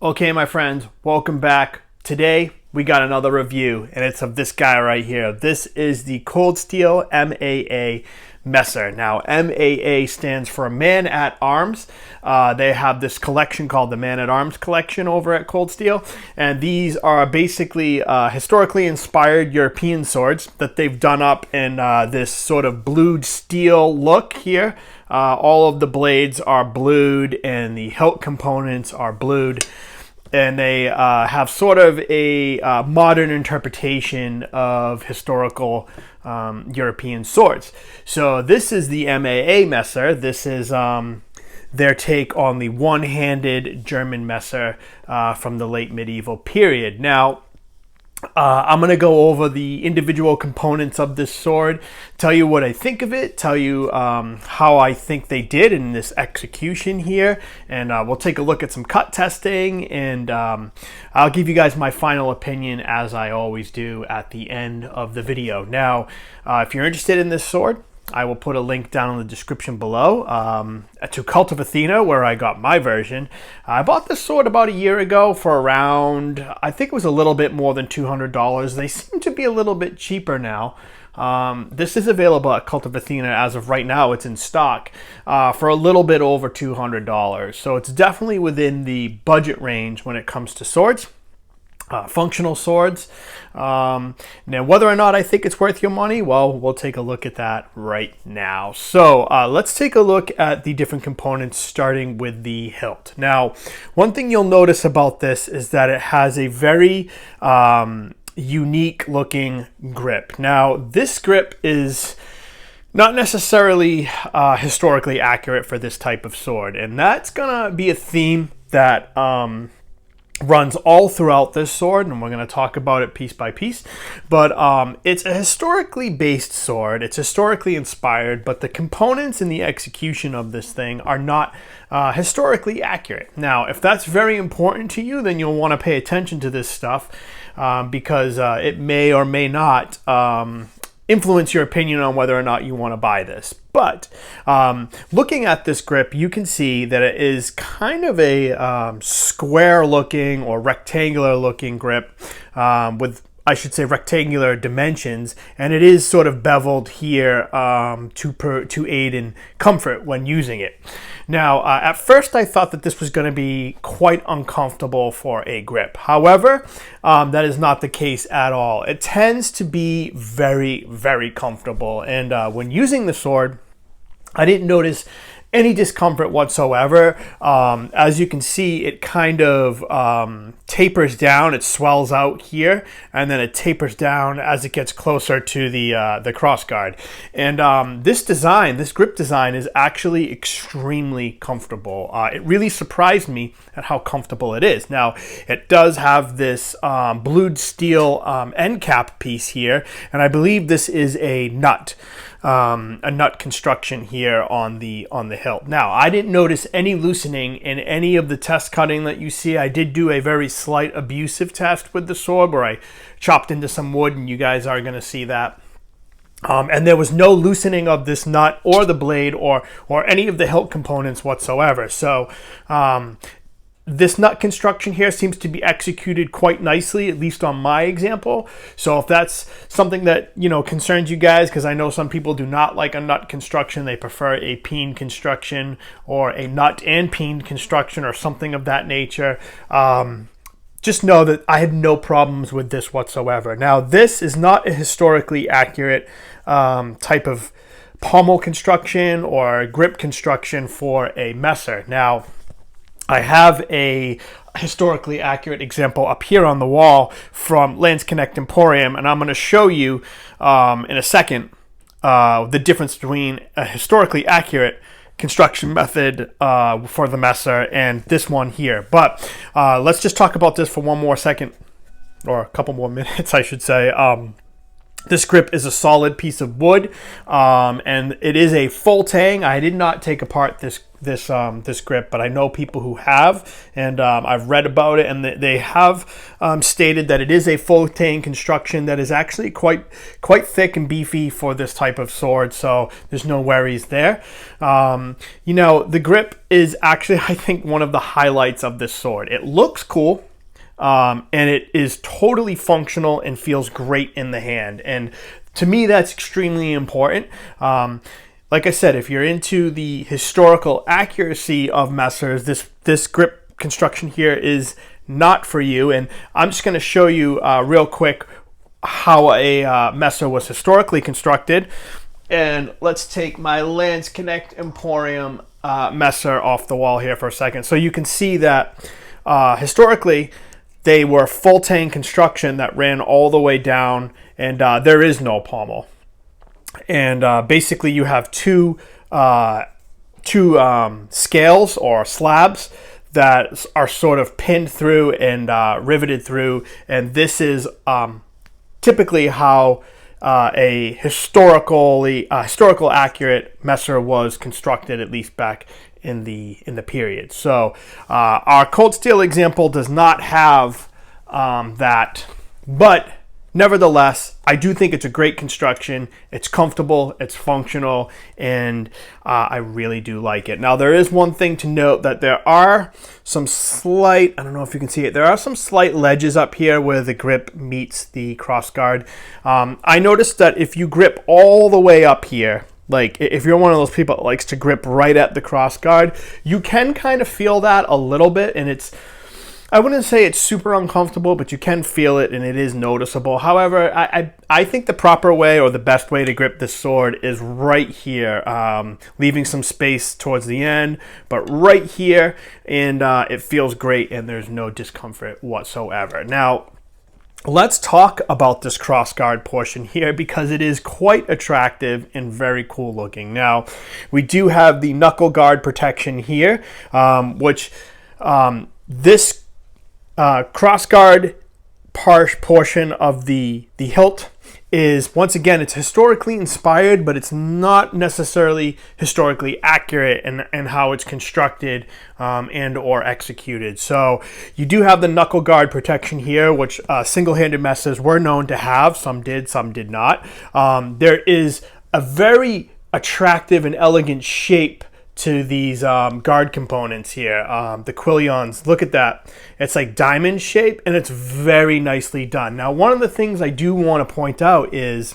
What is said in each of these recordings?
Okay, my friends, welcome back. Today, we got another review, and it's of this guy right here. This is the Cold Steel MAA Messer. Now, MAA stands for Man at Arms. They have this collection called the Man at Arms collection over at Cold Steel, and these are basically historically inspired European swords that they've done up in this sort of blued steel look here. All of the blades are blued, and the hilt components are blued. And they have sort of a modern interpretation of historical European swords. So this is the MAA Messer. This is their take on the one-handed German Messer from the late medieval period. Now, I'm going to go over the individual components of this sword, tell you what I think of it, tell you how I think they did in this execution here, and we'll take a look at some cut testing, and I'll give you guys my final opinion as I always do at the end of the video. Now, if you're interested in this sword, I will put a link down in the description below to Cult of Athena, where I got my version. I bought this sword about a year ago for around, I think it was a little bit more than $200. They seem to be a little bit cheaper now. This is available at Cult of Athena as of right now. It's in stock for a little bit over $200. So it's definitely within the budget range when it comes to swords. Functional swords. Now, whether or not I think it's worth your money, well, we'll take a look at that right now. So let's take a look at the different components, starting with the hilt. Now, one thing you'll notice about this is that it has a very unique looking grip. Now, this grip is not necessarily historically accurate for this type of sword, and that's gonna be a theme that runs all throughout this sword, and we're going to talk about it piece by piece. But it's a historically based sword. It's historically inspired, but the components and the execution of this thing are not historically accurate. Now, if that's very important to you, then you'll want to pay attention to this stuff because it may or may not influence your opinion on whether or not you want to buy this. But looking at this grip, you can see that it is kind of a square looking or rectangular looking grip with, I should say, rectangular dimensions, and it is sort of beveled here to aid in comfort when using it. Now, at first I thought that this was going to be quite uncomfortable for a grip. However, that is not the case at all. It tends to be very, very comfortable, and when using the sword, I didn't notice any discomfort whatsoever. As you can see, it kind of tapers down. It swells out here, and then it tapers down as it gets closer to the cross guard. And this grip design is actually extremely comfortable. It really surprised me at how comfortable it is. Now, it does have this blued steel end cap piece here, and I believe this is a nut construction here on the hilt. Now, I didn't notice any loosening in any of the test cutting that you see. I did do a very slight abusive test with the sword where I chopped into some wood, and you guys are going to see that. And there was no loosening of this nut or the blade or any of the hilt components whatsoever. So this nut construction here seems to be executed quite nicely, at least on my example. So if that's something that, you know, concerns you guys, because I know some people do not like a nut construction, they prefer a peen construction or a nut and peen construction or something of that nature, just know that I had no problems with this whatsoever. Now, this is not a historically accurate type of pommel construction or grip construction for a Messer. Now, I have a historically accurate example up here on the wall from Lance Connect Emporium, and I'm going to show you in a second the difference between a historically accurate construction method for the Messer and this one here. But let's just talk about this for one more second, or a couple more minutes, I should say. This grip is a solid piece of wood, and it is a full tang. I did not take apart this grip, but I know people who have, and I've read about it, and they have stated that it is a full tang construction that is actually quite thick and beefy for this type of sword. So there's no worries there. The grip is actually, I think, one of the highlights of this sword. It looks cool. And it is totally functional and feels great in the hand. And to me, that's extremely important. Like I said, if you're into the historical accuracy of messers, this grip construction here is not for you. And I'm just going to show you real quick how a messer was historically constructed. And let's take my Lance Connect Emporium messer off the wall here for a second. So you can see that historically, they were full tang construction that ran all the way down, and there is no pommel. And basically, you have two scales or slabs that are sort of pinned through and riveted through. And this is typically how a historical accurate messer was constructed, at least back in the period. So our cold steel example does not have that, but nevertheless, I do think it's a great construction. It's comfortable, it's functional, and I really do like it. Now, there is one thing to note, that there are some slight, I don't know if you can see it, there are some slight ledges up here where the grip meets the crossguard. I noticed that if you grip all the way up here, like if you're one of those people that likes to grip right at the crossguard, you can kind of feel that a little bit, and I wouldn't say it's super uncomfortable, but you can feel it, and it is noticeable. However, I think the proper way, or the best way to grip this sword, is right here, leaving some space towards the end, but right here, and it feels great, and there's no discomfort whatsoever. Now, let's talk about this crossguard portion here, because it is quite attractive and very cool looking. Now, we do have the knuckle guard protection here, which this crossguard portion of the hilt is, once again, it's historically inspired, but it's not necessarily historically accurate in how it's constructed and or executed. So you do have the knuckle guard protection here, which single-handed messers were known to have. Some did, some did not. There is a very attractive and elegant shape to these guard components here. The quillions, look at that. It's like diamond shape, and it's very nicely done. Now, one of the things I do want to point out is,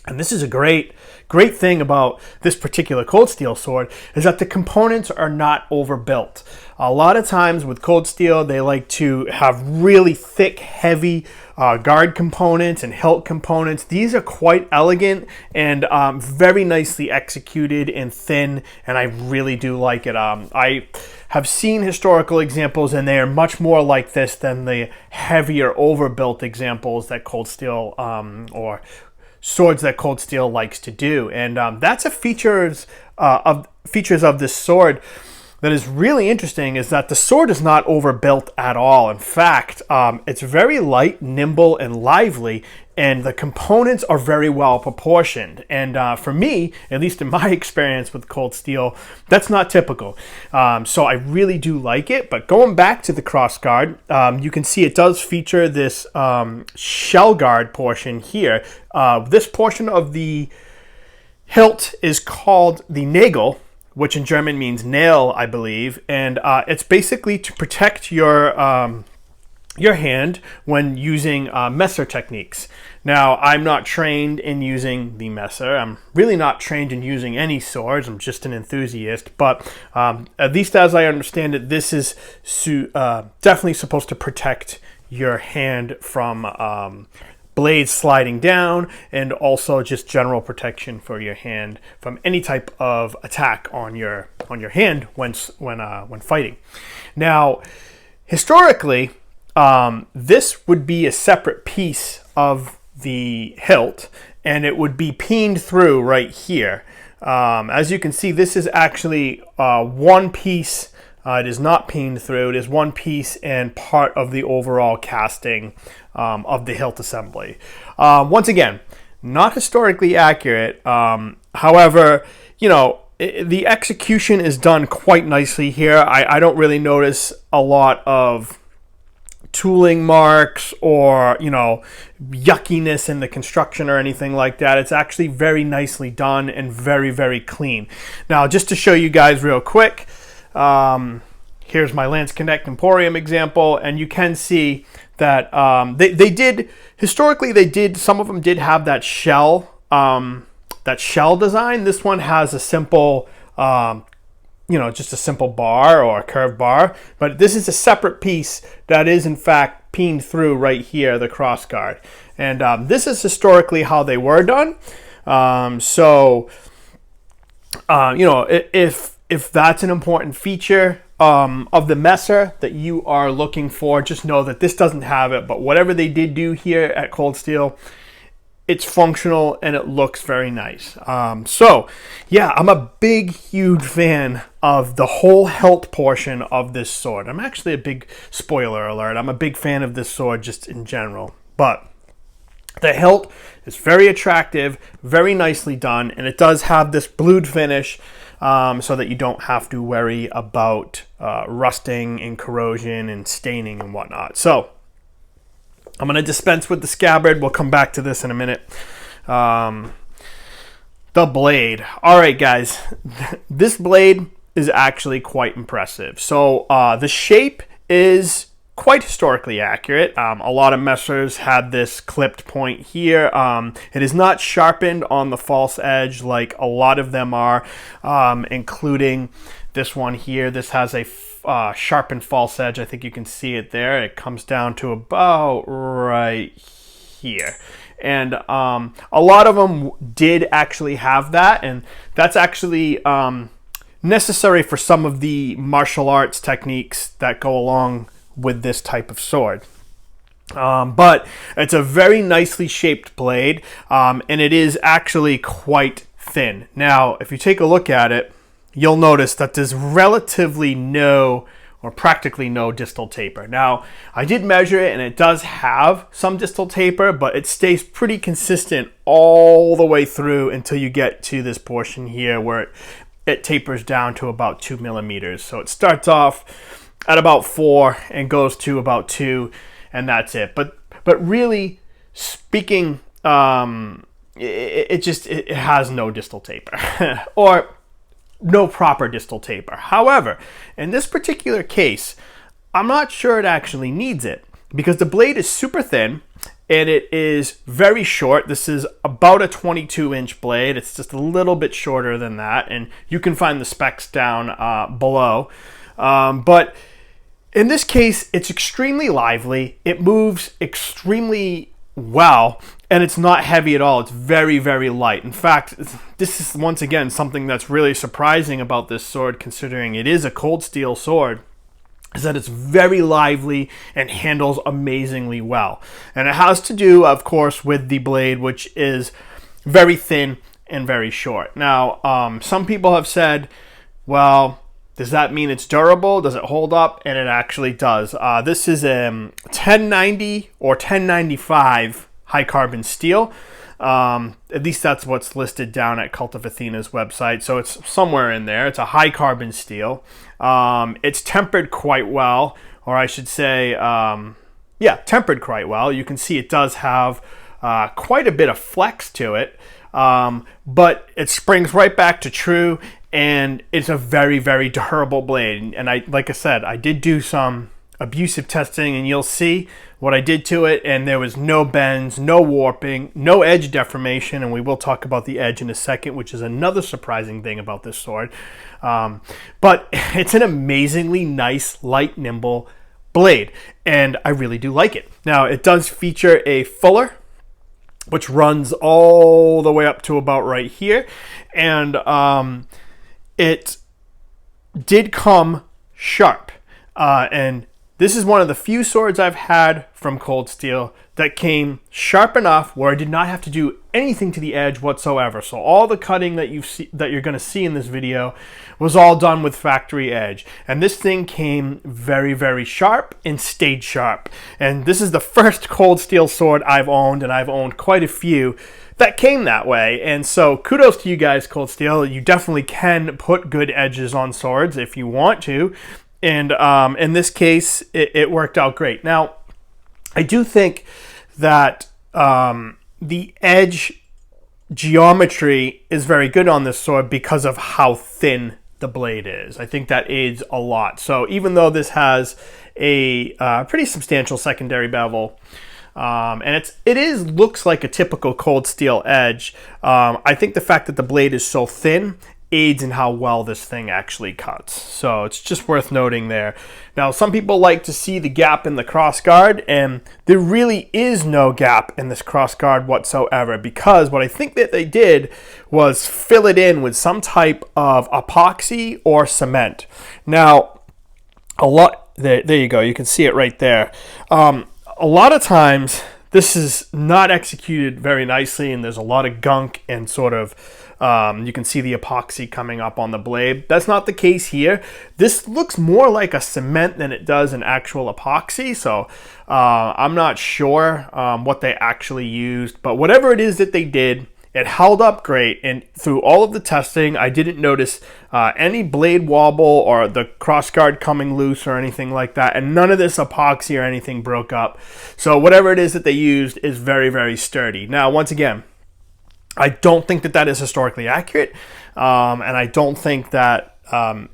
and this is a great thing about this particular cold steel sword, is that the components are not overbuilt. A lot of times with cold steel, they like to have really thick, heavy guard components and hilt components. These are quite elegant and very nicely executed and thin, and I really do like it. I have seen historical examples, and they are much more like this than the heavier, overbuilt examples that cold steel or swords that cold steel likes to do. And that's a features of this sword that is really interesting, is that the sword is not overbuilt at all. In fact, it's very light, nimble, and lively, and the components are very well proportioned. And for me, at least in my experience with cold steel, that's not typical. So I really do like it. But going back to the crossguard, you can see it does feature this shell guard portion here. This portion of the hilt is called the Nagel, which in German means nail, I believe, and it's basically to protect your hand when using messer techniques. Now, I'm not trained in using the messer. I'm really not trained in using any swords. I'm just an enthusiast, but at least as I understand it, this is definitely supposed to protect your hand from blades sliding down, and also just general protection for your hand from any type of attack on your hand when fighting. Now, historically, this would be a separate piece of the hilt, and it would be peened through right here. As you can see, this is actually one piece. It is not peened through. It is one piece and part of the overall casting of the hilt assembly. Once again, not historically accurate. However, you know, the execution is done quite nicely here. I don't really notice a lot of tooling marks or, you know, yuckiness in the construction or anything like that. It's actually very nicely done and very, very clean. Now, just to show you guys real quick, here's my Lance Connect Emporium example, and you can see that they did, historically they did, some of them did have that shell design. This one has a simple, you know, just a simple bar or a curved bar, but this is a separate piece that is in fact peened through right here, the cross guard. And this is historically how they were done. You know, if that's an important feature of the Messer that you are looking for, just know that this doesn't have it, but whatever they did do here at Cold Steel, it's functional and it looks very nice. So yeah, I'm a big, huge fan of the whole hilt portion of this sword. I'm actually a big, spoiler alert, I'm a big fan of this sword just in general. But the hilt is very attractive, very nicely done, and it does have this blued finish so that you don't have to worry about rusting and corrosion and staining and whatnot. So I'm going to dispense with the scabbard. We'll come back to this in a minute. The blade. All right, guys. This blade is actually quite impressive. So the shape is quite historically accurate. A lot of Messers had this clipped point here. It is not sharpened on the false edge like a lot of them are, including this one here. This has a sharpened false edge. I think you can see it there. It comes down to about right here. And a lot of them did actually have that, and that's actually necessary for some of the martial arts techniques that go along with this type of sword. But it's a very nicely shaped blade, and it is actually quite thin. Now, if you take a look at it, you'll notice that there's relatively no or practically no distal taper. Now, I did measure it and it does have some distal taper, but it stays pretty consistent all the way through until you get to this portion here where it tapers down to about 2 millimeters. So it starts off at about 4 and goes to about 2, and that's it. But really speaking, it has no distal taper or no proper distal taper. However, in this particular case, I'm not sure it actually needs it because the blade is super thin and it is very short. This is about a 22-inch blade. It's just a little bit shorter than that, and you can find the specs down below. But in this case, it's extremely lively. It moves extremely well, and it's not heavy at all. It's very, very light. In fact, this is once again something that's really surprising about this sword, considering it is a cold steel sword, is that it's very lively and handles amazingly well. And it has to do, of course, with the blade, which is very thin and very short. Now, some people have said, well, does that mean it's durable? Does it hold up? And it actually does. This is a 1090 or 1095 high carbon steel. At least that's what's listed down at Cult of Athena's website. So it's somewhere in there. It's a high carbon steel. It's tempered quite well, or I should say, yeah, tempered quite well. You can see it does have quite a bit of flex to it, but it springs right back to true. And it's a very, very durable blade. And like I said, I did do some abusive testing, and you'll see what I did to it. And there was no bends, no warping, no edge deformation. And we will talk about the edge in a second, which is another surprising thing about this sword. But it's an amazingly nice, light, nimble blade. And I really do like it. Now, it does feature a fuller, which runs all the way up to about right here. And it did come sharp, and This is one of the few swords I've had from Cold Steel that came sharp enough where I did not have to do anything to the edge whatsoever. So all the cutting that you're going to see in this video was all done with factory edge. And this thing came very, very sharp and stayed sharp. And this is the first Cold Steel sword I've owned, and I've owned quite a few that came that way. And so kudos to you guys, Cold Steel. You definitely can put good edges on swords if you want to. And in this case, it worked out great. Now, I do think that the edge geometry is very good on this sword because of how thin the blade is. I think that aids a lot. So even though this has a pretty substantial secondary bevel, and it looks like a typical Cold Steel edge, I think the fact that the blade is so thin aids in how well this thing actually cuts. So it's just worth noting there. Now, some people like to see the gap in the crossguard, and there really is no gap in this crossguard whatsoever, because what I think that they did was fill it in with some type of epoxy or cement. Now, there you go. You can see it right there. A lot of times this is not executed very nicely, and there's a lot of gunk and sort of you can see the epoxy coming up on the blade. That's not the case here. This looks more like a cement than it does an actual epoxy, so I'm not sure what they actually used, but whatever it is that they did, it held up great. And through all of the testing, I didn't notice any blade wobble or the crossguard coming loose or anything like that, and none of this epoxy or anything broke up. So whatever it is that they used is very, very sturdy. Now, once again, I don't think that is historically accurate, and I don't think that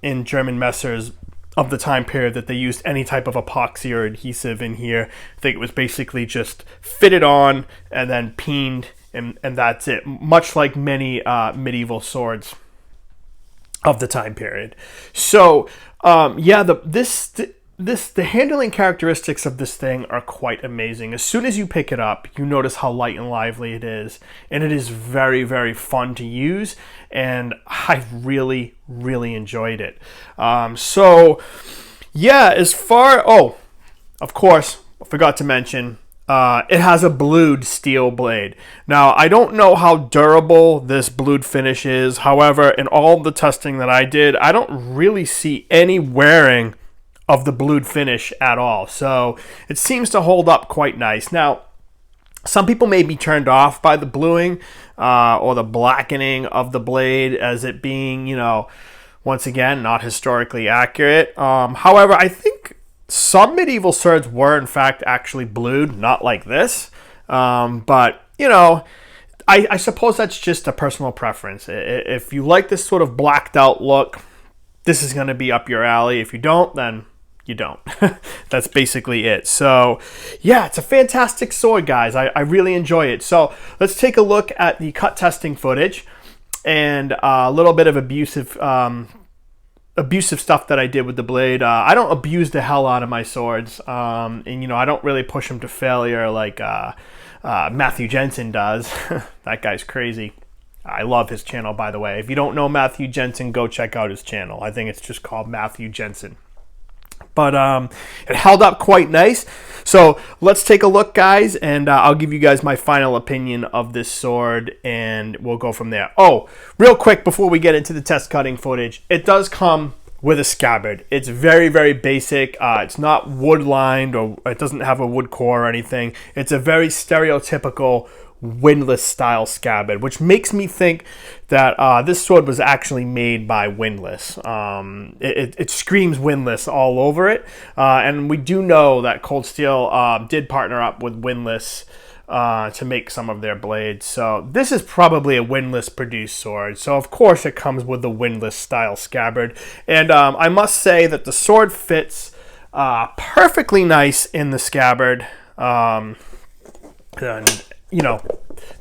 in German messers of the time period that they used any type of epoxy or adhesive in here. I think it was basically just fitted on and then peened, and that's it, much like many medieval swords of the time period. So yeah, the handling characteristics of this thing are quite amazing. As soon as you pick it up, you notice how light and lively it is, and it is very, very fun to use, and I really, really enjoyed it. So yeah, of course, I forgot to mention, it has a blued steel blade. Now, I don't know how durable this blued finish is. However, in all the testing that I did, I don't really see any wearing of the blued finish at all. So it seems to hold up quite nice. Now, some people may be turned off by the bluing or the blackening of the blade as it being, once again, not historically accurate. However, I think some medieval swords were in fact actually blued, not like this. But, I suppose that's just a personal preference. If you like this sort of blacked out look, this is going to be up your alley. If you don't, then you don't. That's basically it. So yeah, it's a fantastic sword, guys. I really enjoy it. So let's take a look at the cut testing footage and a little bit of abusive stuff that I did with the blade. I don't abuse the hell out of my swords, and I don't really push them to failure like Matthew Jensen does. That guy's crazy. I love his channel, by the way. If you don't know Matthew Jensen, go check out his channel. I think it's just called Matthew Jensen. But it held up quite nice. So let's take a look, guys, and I'll give you guys my final opinion of this sword, and we'll go from there. Oh, real quick before we get into the test cutting footage, it does come with a scabbard. It's very, very basic. It's not wood lined, or it doesn't have a wood core or anything. It's a very stereotypical windlass style scabbard, which makes me think that this sword was actually made by Windlass. It screams Windlass all over it, and we do know that Cold Steel did partner up with Windlass to make some of their blades. So this is probably a Windlass produced sword, so of course it comes with the Windlass style scabbard. And I must say that the sword fits perfectly nice in the scabbard, and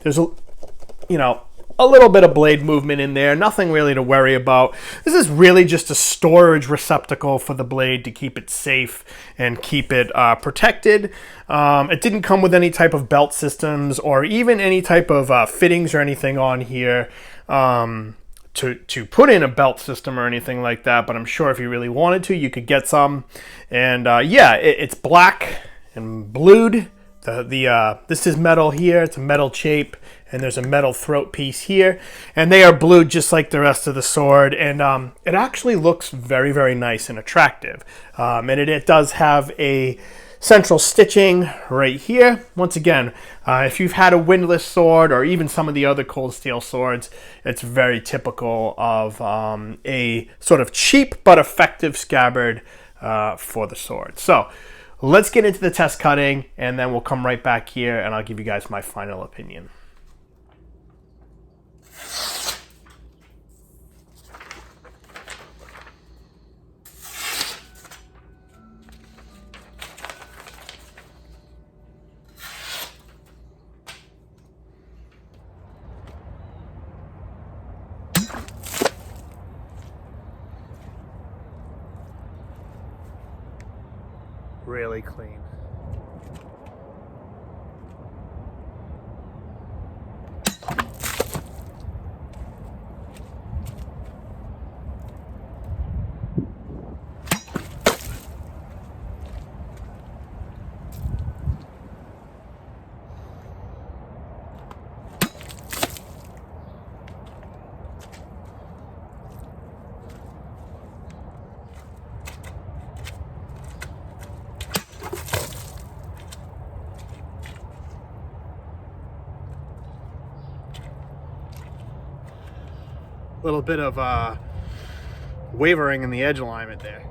there's a little bit of blade movement in there, nothing really to worry about. This is really just a storage receptacle for the blade to keep it safe and keep it protected. It didn't come with any type of belt systems or even any type of fittings or anything on here to put in a belt system or anything like that, but I'm sure if you really wanted to, you could get some. And yeah, it's black and blued. This is metal here. It's a metal shape, and there's a metal throat piece here, and they are blued just like the rest of the sword. And it actually looks very, very nice and attractive. And it does have a central stitching right here. Once again, if you've had a windlass sword or even some of the other cold steel swords, it's very typical of a sort of cheap but effective scabbard for the sword. So let's get into the test cutting, and then we'll come right back here and I'll give you guys my final opinion. Really clean. Little bit of wavering in the edge alignment there.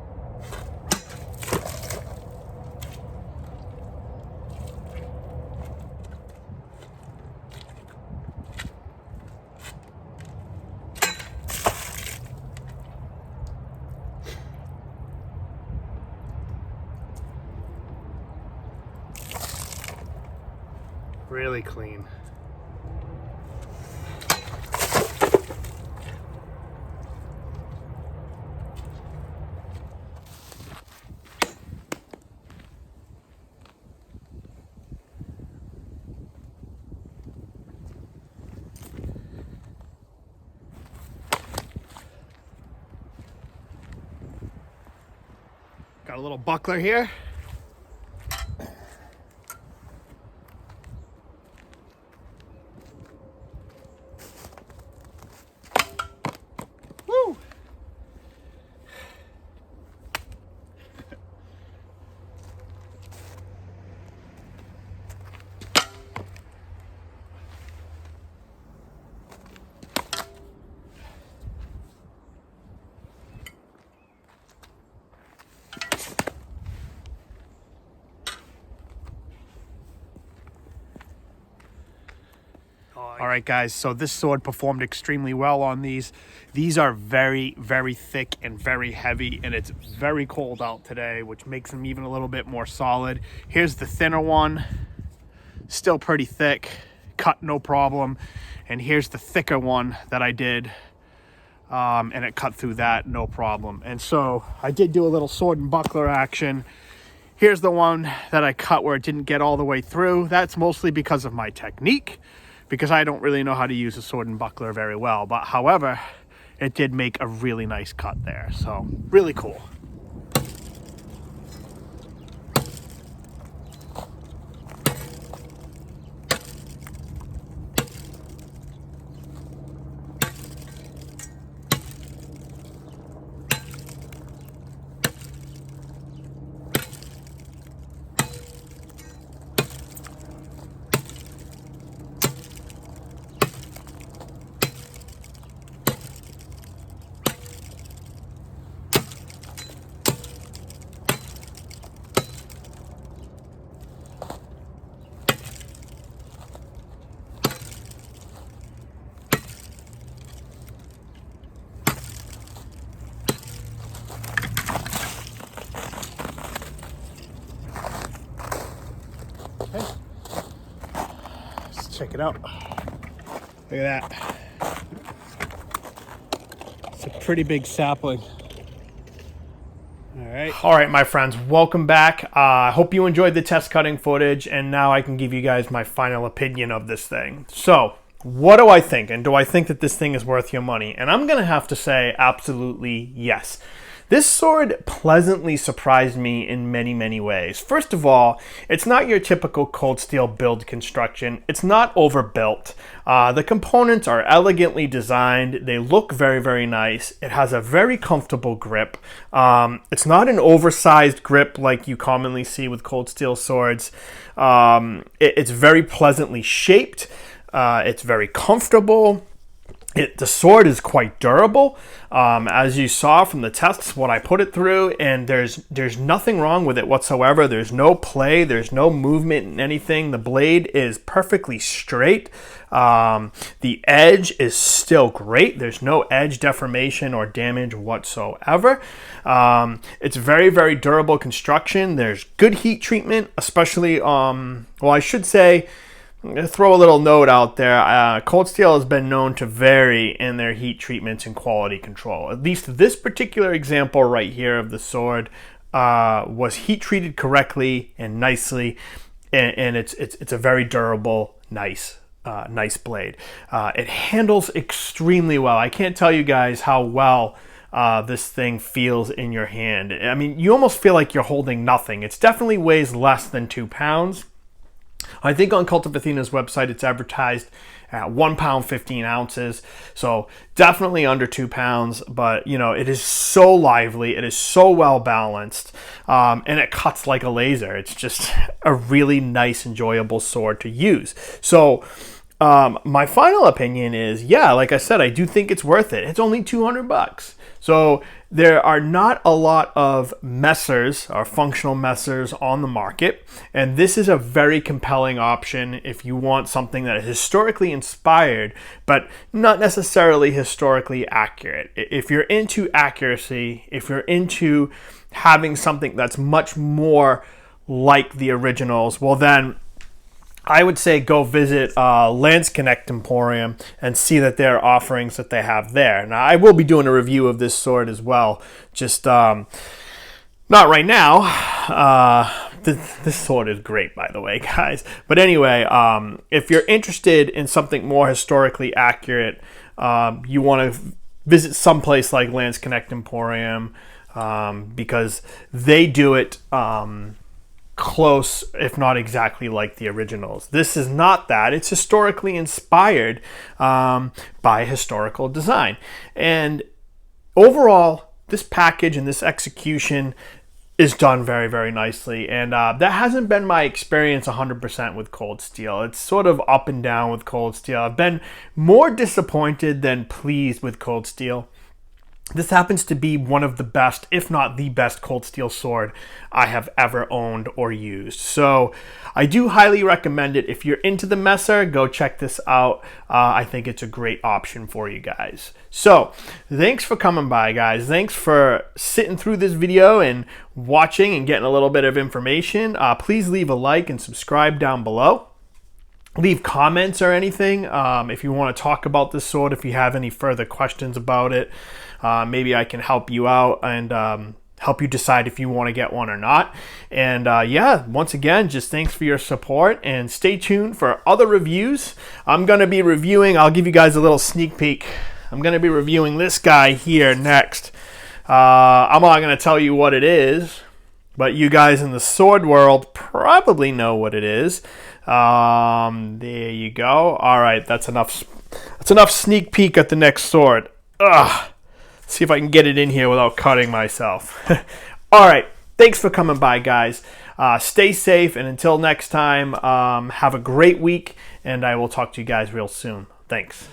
Really clean. Got a little buckler here. Woo! All right, guys, so this sword performed extremely well on these. These are very, very thick and very heavy, and it's very cold out today, which makes them even a little bit more solid. Here's the thinner one, still pretty thick, cut no problem. And here's the thicker one that I did, and it cut through that no problem. And so I did do a little sword and buckler action. Here's the one that I cut where it didn't get all the way through. That's mostly because of my technique, because I don't really know how to use a sword and buckler very well. But however, it did make a really nice cut there. So really cool. Okay. Let's check it out. Look at that. It's a pretty big sapling. All right, my friends, welcome back. I hope you enjoyed the test cutting footage, and now I can give you guys my final opinion of this thing. So what do I think? And do I think that this thing is worth your money? And I'm going to have to say absolutely yes. This sword pleasantly surprised me in many, many ways. First of all, it's not your typical cold steel build construction. It's not overbuilt. The components are elegantly designed. They look very, very nice. It has a very comfortable grip. It's not an oversized grip like you commonly see with cold steel swords. It's very pleasantly shaped. It's very comfortable. The sword is quite durable, as you saw from the tests, what I put it through, and there's nothing wrong with it whatsoever. There's no play, there's no movement in anything. The blade is perfectly straight. The edge is still great. There's no edge deformation or damage whatsoever. It's very, very durable construction. There's good heat treatment, especially, well, I should say, I'm going to throw a little note out there. Cold steel has been known to vary in their heat treatments and quality control. At least this particular example right here of the sword was heat treated correctly and nicely, and it's a very durable, nice blade. It handles extremely well. I can't tell you guys how well this thing feels in your hand. I mean, you almost feel like you're holding nothing. It definitely weighs less than 2 pounds. I think on Cult of Athena's website it's advertised at 1 pound 15 ounces, so definitely under 2 pounds, but you know, it is so lively, it is so well balanced, and it cuts like a laser. It's just a really nice, enjoyable sword to use. So my final opinion is, yeah, like I said, I do think it's worth it. It's only $200. So there are not a lot of messers or functional messers on the market, and this is a very compelling option if you want something that is historically inspired, but not necessarily historically accurate. If you're into accuracy, if you're into having something that's much more like the originals, well then, I would say go visit Lance Connect Emporium and see that there are offerings that they have there. Now, I will be doing a review of this sword as well, just not right now. This sword is great, by the way, guys. But anyway, if you're interested in something more historically accurate, you want to visit someplace like Lance Connect Emporium because they do it close, if not exactly like the originals. This is not that. It's historically inspired by historical design. And overall, this package and this execution is done very, very nicely. And that hasn't been my experience 100% with cold steel. It's sort of up and down with cold steel. I've been more disappointed than pleased with cold steel. This happens to be one of the best, if not the best, cold steel sword I have ever owned or used. So I do highly recommend it. If you're into the messer, go check this out. I think it's a great option for you guys. So thanks for coming by, guys. Thanks for sitting through this video and watching and getting a little bit of information. Please leave a like and subscribe down below. Leave comments or anything if you want to talk about this sword, if you have any further questions about it. Maybe I can help you out and help you decide if you want to get one or not. And yeah, once again, just thanks for your support and stay tuned for other reviews. I'm going to be reviewing, I'll give you guys a little sneak peek. I'm going to be reviewing this guy here next. I'm not going to tell you what it is, but you guys in the sword world probably know what it is. There you go. All right, that's enough sneak peek at the next sword. Ugh. See if I can get it in here without cutting myself. All right, thanks for coming by, guys. Stay safe, and until next time, have a great week, and I will talk to you guys real soon. Thanks.